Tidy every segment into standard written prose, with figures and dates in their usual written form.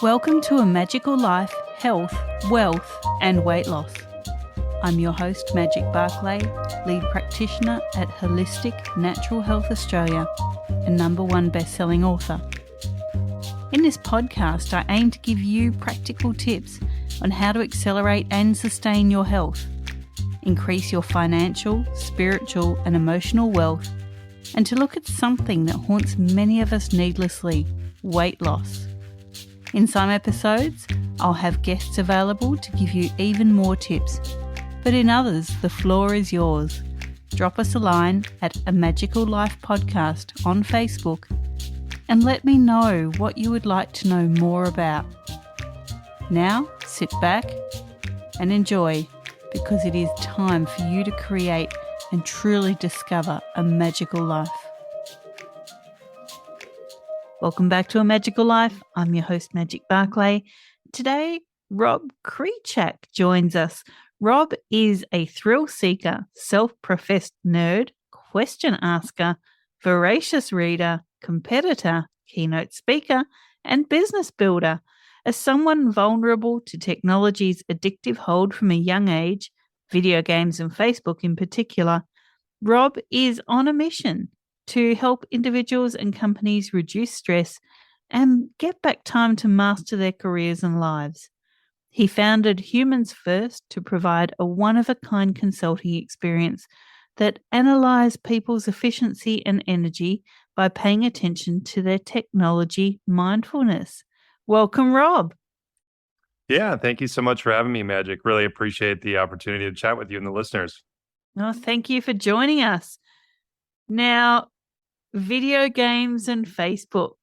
Welcome to A Magical Life, Health, Wealth and Weight Loss. I'm your host, Magic BARCLAY, lead practitioner at Holistic Natural Health Australia and #1 best-selling author. In this podcast, I aim to give you practical tips on how to accelerate and sustain your health, increase your financial, spiritual and emotional wealth, and to look at something that haunts many of us needlessly, weight loss. In some episodes, I'll have guests available to give you even more tips, but in others, the floor is yours. Drop us a line at A Magical Life Podcast on Facebook and let me know what you would like to know more about. Now, sit back and enjoy, because it is time for you to create and truly discover a magical life. Welcome back to A Magical Life. I'm your host, Magic BARCLAY. Today, Rob Krecak joins us. Rob is a thrill seeker, self-professed nerd, question asker, voracious reader, competitor, keynote speaker, and business builder. As someone vulnerable to technology's addictive hold from a young age, video games and Facebook in particular, Rob is on a mission to help individuals and companies reduce stress and get back time to master their careers and lives. He founded Humans First to provide a one-of-a-kind consulting experience that analysed people's efficiency and energy by paying attention to their technology mindfulness. Welcome, Rob. Yeah, thank you so much for having me, Magic. Really appreciate the opportunity to chat with you and the listeners. Oh, thank you for joining us. Now, video games and Facebook.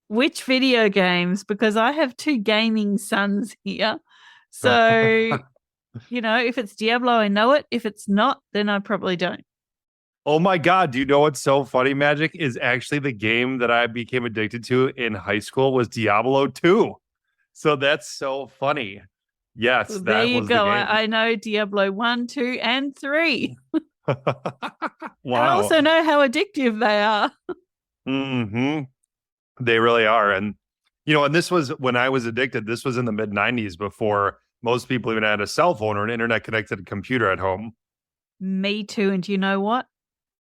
Which video games? Because I have two gaming sons here. So, if it's Diablo, I know it. If it's not, then I probably don't. Oh my God, do you know what's so funny, Magic? Is actually the game that I became addicted to in high school was Diablo 2. So that's so funny. Yes, well, that there you was go. the game. I know Diablo 1, 2, and 3. Wow. I also know how addictive they are. Mm-hmm. They really are. And, and this was when I was addicted. This was in the mid-90s before most people even had a cell phone or an internet-connected computer at home. Me too. And do you know what?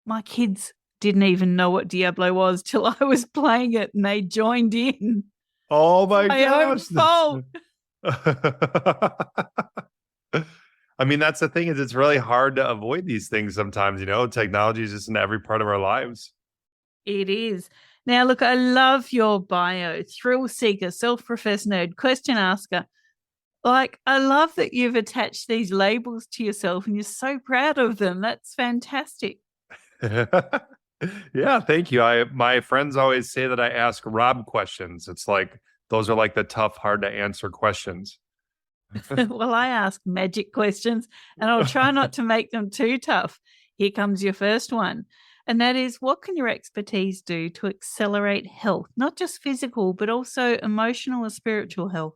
My kids didn't even know what Diablo was till I was playing it and they joined in. Oh my gosh. My own fault. I mean, that's the thing, is it's really hard to avoid these things sometimes, technology is just in every part of our lives. It is. Now, look, I love your bio. Thrill seeker, self-professed nerd, question asker. I love that you've attached these labels to yourself and you're so proud of them. That's fantastic. Yeah, thank you. My friends always say that I ask Rob questions. It's like, those are like the tough, hard to answer questions. Well, I ask magic questions and I'll try not to make them too tough. Here comes your first one. And that is, what can your expertise do to accelerate health, not just physical, but also emotional or spiritual health?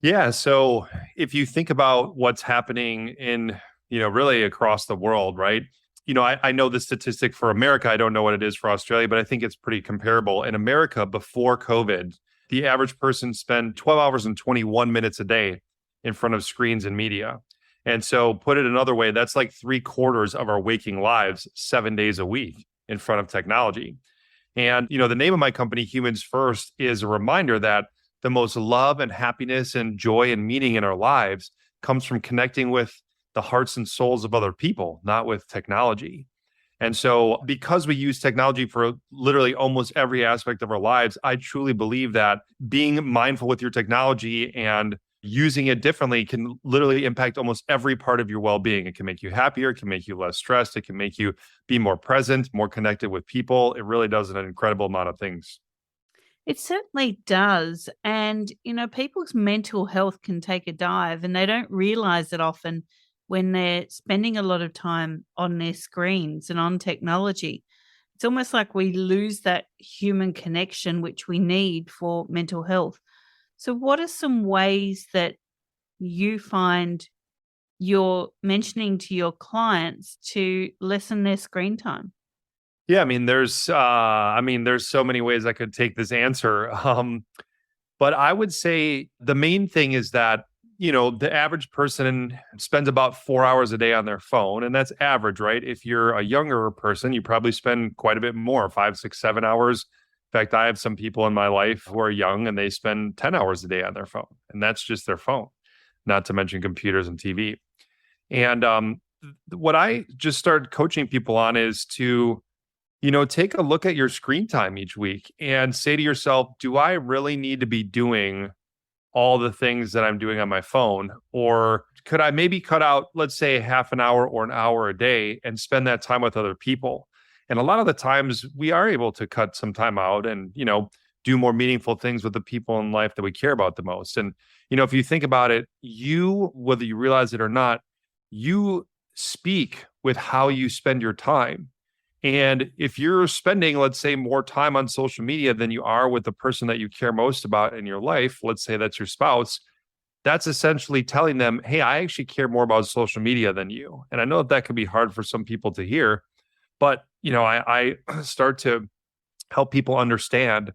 Yeah. So if you think about what's happening in, really across the world, right? I know the statistic for America. I don't know what it is for Australia, but I think it's pretty comparable. In America, before COVID, the average person spent 12 hours and 21 minutes a day in front of screens and media. And so put it another way, that's like 3/4 of our waking lives, 7 days a week in front of technology. And, the name of my company, Humans First, is a reminder that the most love and happiness and joy and meaning in our lives comes from connecting with the hearts and souls of other people, not with technology. And so because we use technology for literally almost every aspect of our lives, I truly believe that being mindful with your technology and using it differently can literally impact almost every part of your well-being. It can make you happier, it can make you less stressed, it can make you be more present, more connected with people. It really does an incredible amount of things. It certainly does. And, people's mental health can take a dive and they don't realize it often when they're spending a lot of time on their screens and on technology. It's almost like we lose that human connection, which we need for mental health. So what are some ways that you find you're mentioning to your clients to lessen their screen time? Yeah, there's so many ways I could take this answer. But I would say the main thing is that, the average person spends about 4 hours a day on their phone, and that's average, right? If you're a younger person, you probably spend quite a bit more, 5, 6, 7 hours. In fact, I have some people in my life who are young and they spend 10 hours a day on their phone, and that's just their phone, not to mention computers and TV. And what I just started coaching people on is to, take a look at your screen time each week and say to yourself, do I really need to be doing all the things that I'm doing on my phone? Or could I maybe cut out, let's say, half an hour or an hour a day and spend that time with other people? And a lot of the times we are able to cut some time out and, do more meaningful things with the people in life that we care about the most. And, if you think about it, whether you realize it or not, you speak with how you spend your time. And if you're spending, let's say, more time on social media than you are with the person that you care most about in your life, let's say that's your spouse, that's essentially telling them, hey, I actually care more about social media than you. And I know that can be hard for some people to hear, but, I start to help people understand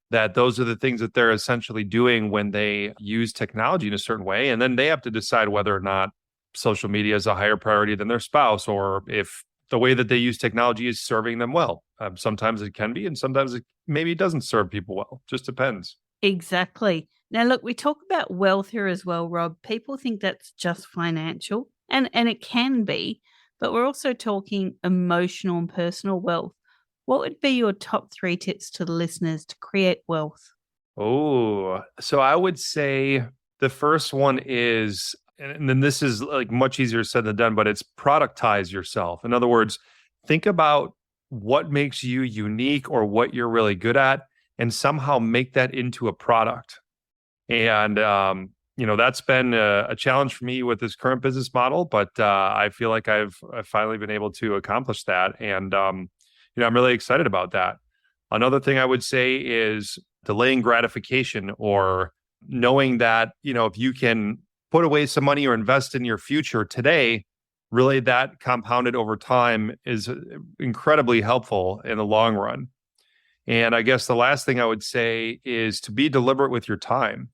that those are the things that they're essentially doing when they use technology in a certain way. And then they have to decide whether or not social media is a higher priority than their spouse, or if the way that they use technology is serving them well. Sometimes it can be, and sometimes maybe it doesn't serve people well. Just depends. Exactly. Now, look, we talk about wealth here as well, Rob. People think that's just financial, and it can be, but we're also talking emotional and personal wealth. What would be your top 3 tips to the listeners to create wealth? Oh, so I would say the first one is, and then this is like much easier said than done, but it's productize yourself. In other words, think about what makes you unique or what you're really good at and somehow make that into a product. And, that's been a challenge for me with this current business model, but I feel like I've finally been able to accomplish that. And, I'm really excited about that. Another thing I would say is delaying gratification, or knowing that, if you can put away some money or invest in your future today, really that compounded over time is incredibly helpful in the long run. And I guess the last thing I would say is to be deliberate with your time.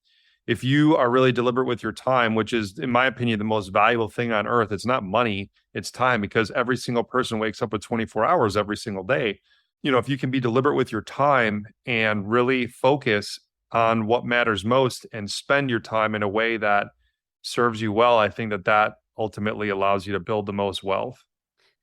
If you are really deliberate with your time, which is, in my opinion, the most valuable thing on earth, it's not money, it's time, because every single person wakes up with 24 hours every single day. If you can be deliberate with your time and really focus on what matters most and spend your time in a way that serves you well, I think that ultimately allows you to build the most wealth.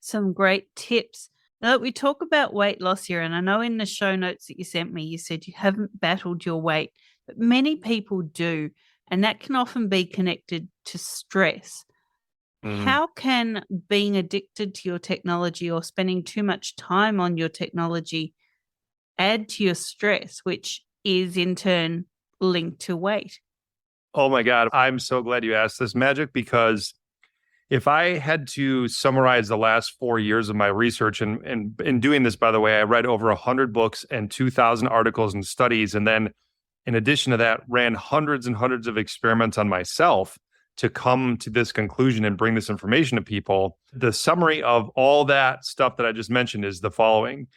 Some great tips. Now, we talk about weight loss here, and I know in the show notes that you sent me, you said you haven't battled your weight, but many people do, and that can often be connected to stress. Mm. How can being addicted to your technology or spending too much time on your technology add to your stress, which is in turn linked to weight? Oh my God. I'm so glad you asked this, Magic, because if I had to summarize the last 4 years of my research, and in doing this, by the way, I read over 100 books and 2,000 articles and studies. And then in addition to that, ran hundreds and hundreds of experiments on myself to come to this conclusion and bring this information to people. The summary of all that stuff that I just mentioned is the following.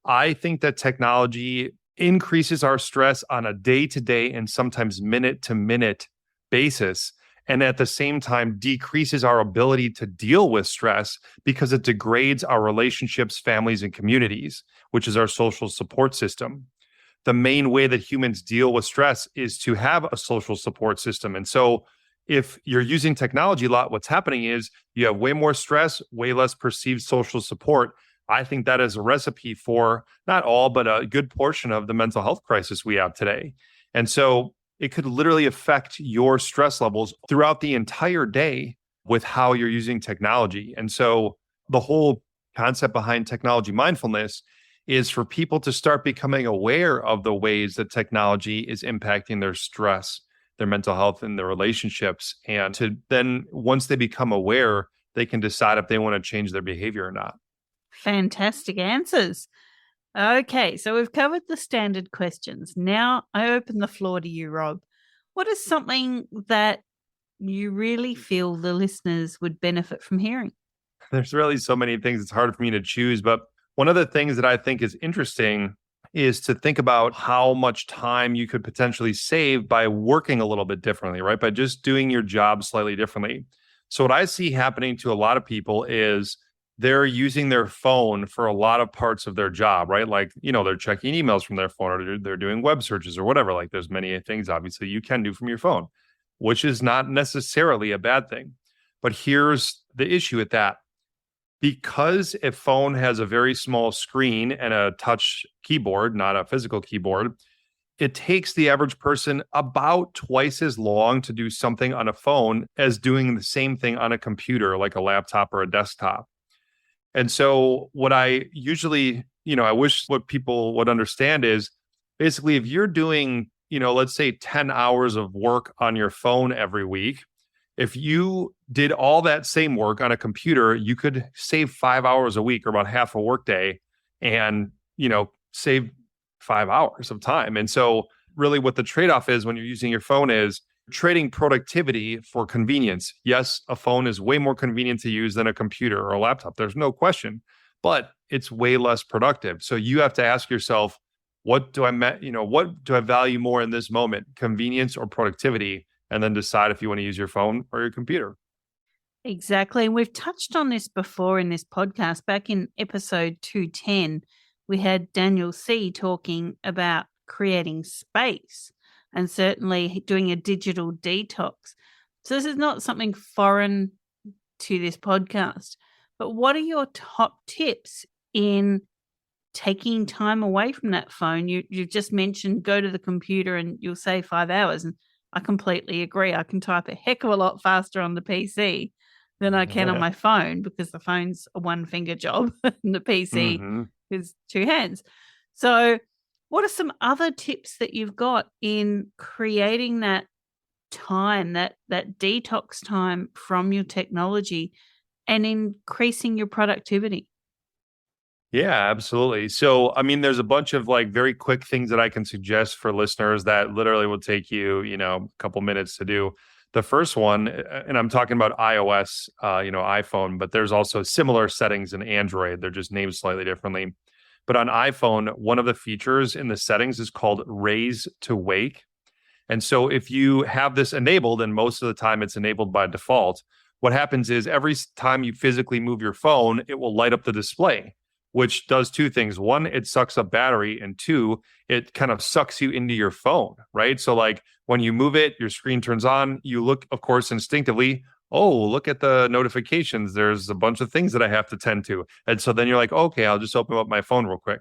I think that technology increases our stress on a day-to-day and sometimes minute-to-minute basis, and at the same time decreases our ability to deal with stress because it degrades our relationships, families, and communities, which is our social support system. The main way that humans deal with stress is to have a social support system. And so if you're using technology a lot, what's happening is you have way more stress, way less perceived social support. I think that is a recipe for not all, but a good portion of the mental health crisis we have today. And so it could literally affect your stress levels throughout the entire day with how you're using technology. And so the whole concept behind technology mindfulness is for people to start becoming aware of the ways that technology is impacting their stress, their mental health, and their relationships. And to then, once they become aware, they can decide if they want to change their behavior or not. Fantastic answers. Okay, so we've covered the standard questions. Now I open the floor to you, Rob. What is something that you really feel the listeners would benefit from hearing? There's really so many things, it's hard for me to choose. But one of the things that I think is interesting is to think about how much time you could potentially save by working a little bit differently, right? By just doing your job slightly differently. So what I see happening to a lot of people is they're using their phone for a lot of parts of their job, right? Like, they're checking emails from their phone, or they're doing web searches or whatever. Like, there's many things obviously you can do from your phone, which is not necessarily a bad thing. But here's the issue with that. Because a phone has a very small screen and a touch keyboard, not a physical keyboard, it takes the average person about twice as long to do something on a phone as doing the same thing on a computer, like a laptop or a desktop. And so what I usually, I wish what people would understand is basically if you're doing, let's say 10 hours of work on your phone every week, if you did all that same work on a computer, you could save 5 hours a week, or about half a workday, and, save 5 hours of time. And so really what the trade-off is when you're using your phone is trading productivity for convenience. Yes, a phone is way more convenient to use than a computer or a laptop. There's no question, but it's way less productive. So you have to ask yourself, what do I value more in this moment, convenience or productivity? And then decide if you want to use your phone or your computer. Exactly. And we've touched on this before in this podcast. Back in episode 210, we had Daniel C. talking about creating space and certainly doing a digital detox. So this is not something foreign to this podcast, but what are your top tips in taking time away from that phone? You've just mentioned go to the computer and you'll save 5 hours. And I completely agree. I can type a heck of a lot faster on the PC than I can on my phone, because the phone's a one-finger job and the PC is two hands. So what are some other tips that you've got in creating that time, that detox time from your technology and increasing your productivity? Yeah, absolutely. So, there's a bunch of very quick things that I can suggest for listeners that literally will take you, a couple minutes to do. The first one, and I'm talking about iOS, iPhone, but there's also similar settings in Android. They're just named slightly differently. But on iPhone, one of the features in the settings is called Raise to Wake. And so if you have this enabled, and most of the time it's enabled by default, what happens is every time you physically move your phone, it will light up the display, which does two things. One, it sucks up battery, and two, it kind of sucks you into your phone, right? So when you move it, your screen turns on, you look, of course, instinctively, oh, look at the notifications. There's a bunch of things that I have to tend to. And so then you're like, okay, I'll just open up my phone real quick.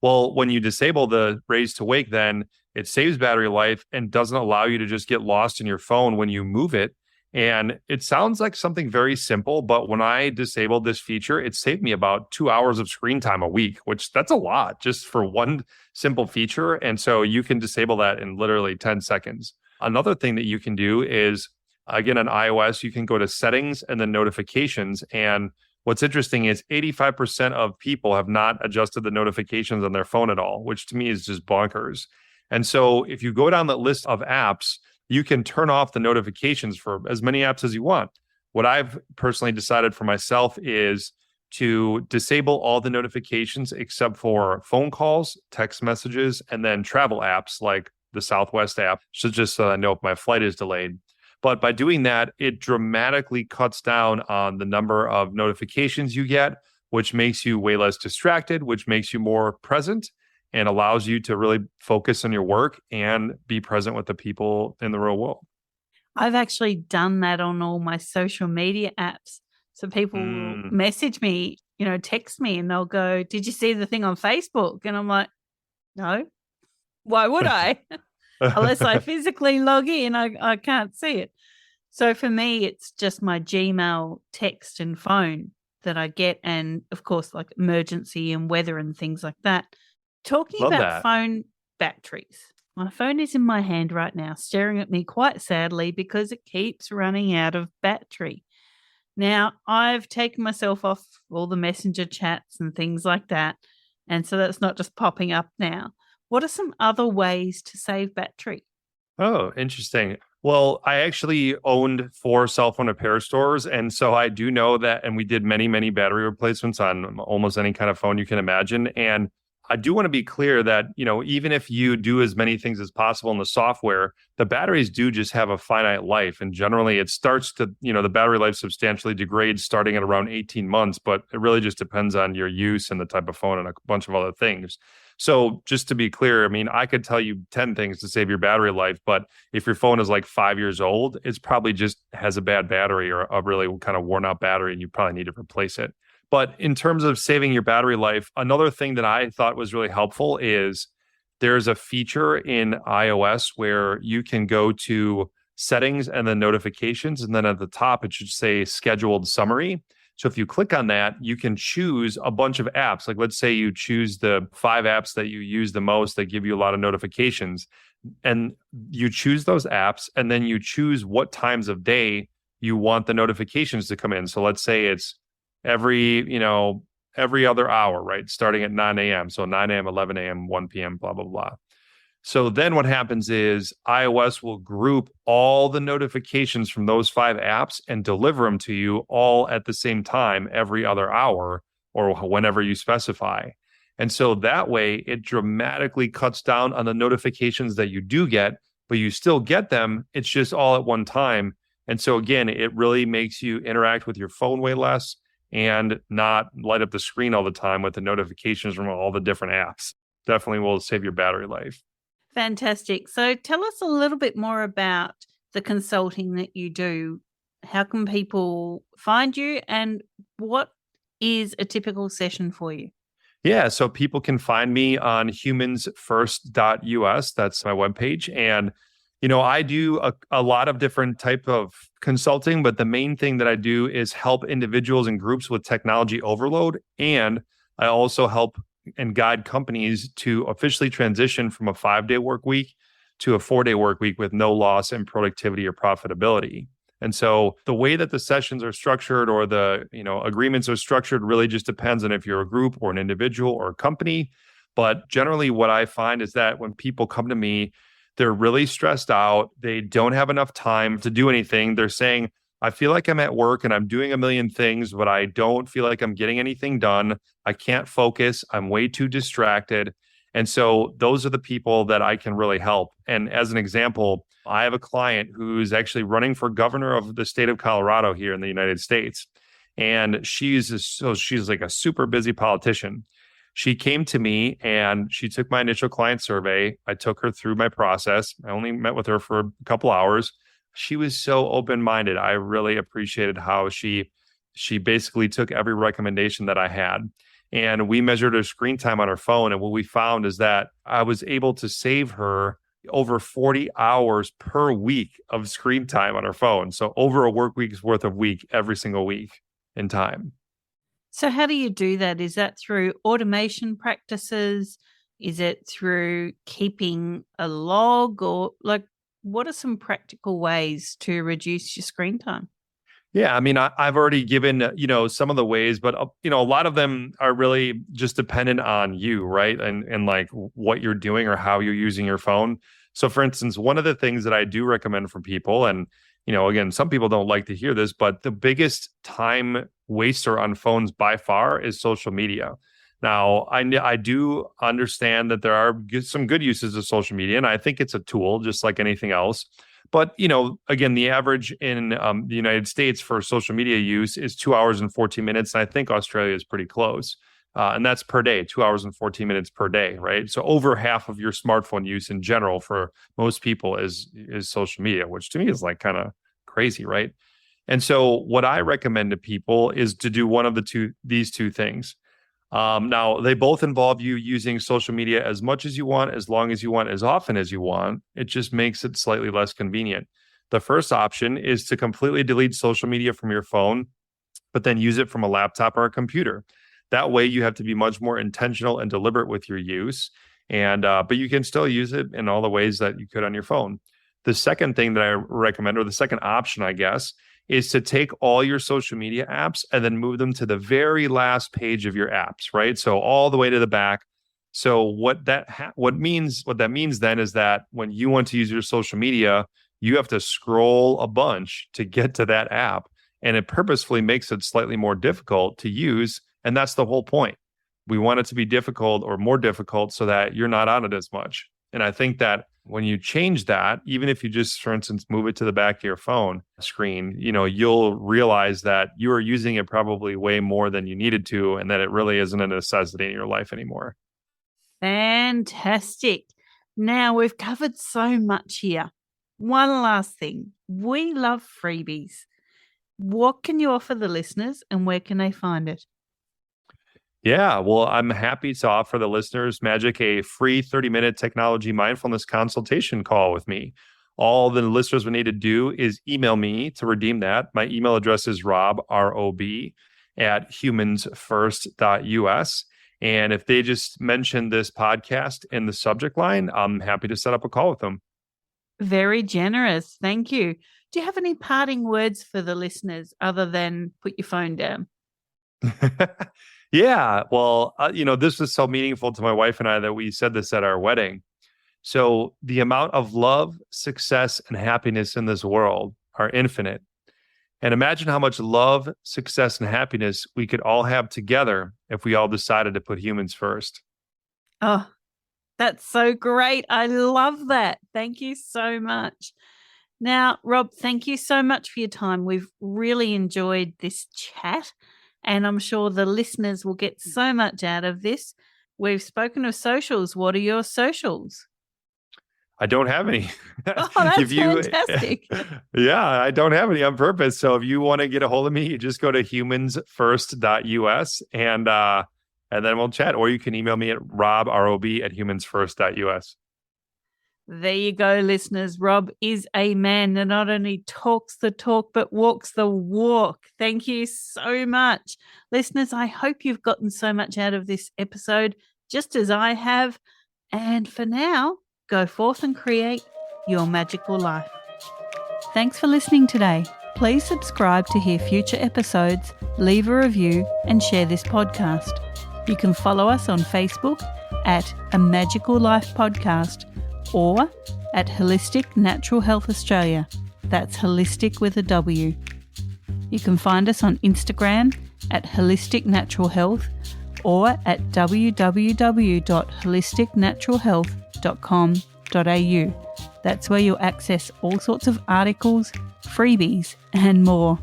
Well, when you disable the Raise to Wake, then it saves battery life and doesn't allow you to just get lost in your phone when you move it. And it sounds like something very simple, but when I disabled this feature, it saved me about 2 hours of screen time a week, which that's a lot just for one simple feature. And so you can disable that in literally 10 seconds. Another thing that you can do is, again, on iOS, you can go to settings and then notifications. And what's interesting is 85% of people have not adjusted the notifications on their phone at all, which to me is just bonkers. And so if you go down that list of apps, you can turn off the notifications for as many apps as you want. What I've personally decided for myself is to disable all the notifications except for phone calls, text messages, and then travel apps like the Southwest app, just so I know if my flight is delayed. But by doing that, it dramatically cuts down on the number of notifications you get, which makes you way less distracted, which makes you more present, and allows you to really focus on your work and be present with the people in the real world. I've actually done that on all my social media apps. So people will message me, text me, and they'll go, "Did you see the thing on Facebook?" And I'm like, "No, why would I?" Unless I physically log in, I can't see it. So for me, it's just my Gmail, text, and phone that I get. And of course, like emergency and weather and things like that. Talking Love about that. phone batteries, my phone is in my hand right now, staring at me quite sadly because it keeps running out of battery. Now, I've taken myself off all the messenger chats and things like that, and so that's not just popping up now. What are some other ways to save battery? Oh, interesting. Well, I actually owned 4 cell phone repair stores. And so I do know that, and we did many, many battery replacements on almost any kind of phone you can imagine. And I do want to be clear that, even if you do as many things as possible in the software, the batteries do just have a finite life. And generally it starts to, the battery life substantially degrades starting at around 18 months, but it really just depends on your use and the type of phone and a bunch of other things. So just to be clear, I mean, I could tell you 10 things to save your battery life, but if your phone is like 5 years old, it's probably just has a bad battery or a really kind of worn out battery, and you probably need to replace it. But in terms of saving your battery life, another thing that I thought was really helpful is there's a feature in iOS where you can go to settings and then notifications. And then at the top, it should say scheduled summary. So if you click on that, you can choose a bunch of apps. Like let's say you choose the 5 apps that you use the most that give you a lot of notifications. And you choose those apps, and then you choose what times of day you want the notifications to come in. So let's say it's every other hour, right? Starting at 9 a.m. So 9 a.m., 11 a.m., 1 p.m., blah, blah, blah. So then what happens is iOS will group all the notifications from those 5 apps and deliver them to you all at the same time every other hour or whenever you specify. And so that way it dramatically cuts down on the notifications that you do get, but you still get them. It's just all at one time. And so again, it really makes you interact with your phone way less and not light up the screen all the time with the notifications from all the different apps. Definitely will save your battery life. Fantastic. So tell us a little bit more about the consulting that you do. How can people find you, and what is a typical session for you? Yeah, so people can find me on humansfirst.us. That's my webpage. And, I do a lot of different type of consulting, but the main thing that I do is help individuals and groups with technology overload. And I also help and guide companies to officially transition from a 5-day work week to a 4-day work week with no loss in productivity or profitability. And so the way that the sessions are structured or the agreements are structured really just depends on if you're a group or an individual or a company. But generally what I find is that when people come to me, they're really stressed out. They don't have enough time to do anything. They're saying, I feel like I'm at work and I'm doing a million things, but I don't feel like I'm getting anything done. I can't focus. I'm way too distracted. And so those are the people that I can really help. And as an example, I have a client who's actually running for governor of the state of Colorado here in the United States. And she's like a super busy politician. She came to me and she took my initial client survey. I took her through my process. I only met with her for a couple hours. She was so open-minded. I really appreciated how she basically took every recommendation that I had. And we measured her screen time on her phone. And what we found is that I was able to save her over 40 hours per week of screen time on her phone. So over a work week's worth of week, every single week in time. So how do you do that? Is that through automation practices? Is it through keeping a log, or what are some practical ways to reduce your screen time? Yeah, I mean, I've already given, some of the ways, but, a lot of them are really just dependent on you, right? And like what you're doing or how you're using your phone. So for instance, one of the things that I do recommend for people, and, again, some people don't like to hear this, but the biggest time waster on phones by far is social media. Now, I do understand that there are some good uses of social media, and I think it's a tool just like anything else. But, again, the average in the United States for social media use is 2 hours and 14 minutes. And I think Australia is pretty close. And that's per day, 2 hours and 14 minutes per day, right? So over half of your smartphone use in general for most people is social media, which to me is like kind of crazy, right? And so what I recommend to people is to do one of these two things. Now, they both involve you using social media as much as you want, as long as you want, as often as you want. It just makes it slightly less convenient. The first option is to completely delete social media from your phone, but then use it from a laptop or a computer. That way, you have to be much more intentional and deliberate with your use, but you can still use it in all the ways that you could on your phone. The second thing that I recommend, or the second option, I guess, is to take all your social media apps and then move them to the very last page of your apps, right? So all the way to the back. So what that means then is that when you want to use your social media, you have to scroll a bunch to get to that app, and it purposefully makes it slightly more difficult to use. And that's the whole point. We want it to be difficult or more difficult so that you're not on it as much. And I think that when you change that, even if you just, for instance, move it to the back of your phone screen, you'll realize that you are using it probably way more than you needed to, and that it really isn't a necessity in your life anymore. Fantastic. Now we've covered so much here. One last thing. We love freebies. What can you offer the listeners and where can they find it? Yeah, well, I'm happy to offer the listeners, Magic, a free 30-minute technology mindfulness consultation call with me. All the listeners would need to do is email me to redeem that. My email address is Rob, R-O-B, @humansfirst.us. And if they just mention this podcast in the subject line, I'm happy to set up a call with them. Very generous. Thank you. Do you have any parting words for the listeners other than put your phone down? Yeah, well, this was so meaningful to my wife and I that we said this at our wedding. So the amount of love, success, and happiness in this world are infinite. And imagine how much love, success, and happiness we could all have together if we all decided to put humans first. Oh, that's so great. I love that. Thank you so much. Now, Rob, thank you so much for your time. We've really enjoyed this chat, and I'm sure the listeners will get so much out of this. We've spoken of socials. What are your socials? I don't have any. Oh, that's fantastic. Yeah, I don't have any on purpose. So if you want to get a hold of me, you just go to humansfirst.us and then we'll chat. Or you can email me at rob, R-O-B, @humansfirst.us. There you go, listeners. Rob is a man that not only talks the talk, but walks the walk. Thank you so much. Listeners, I hope you've gotten so much out of this episode, just as I have. And for now, go forth and create your magical life. Thanks for listening today. Please subscribe to hear future episodes, leave a review, and share this podcast. You can follow us on Facebook at A Magical Life Podcast or at Holistic Natural Health Australia. That's holistic with a W. You can find us on Instagram at Holistic Natural Health or at www.holisticnaturalhealth.com.au. That's where you'll access all sorts of articles, freebies, and more.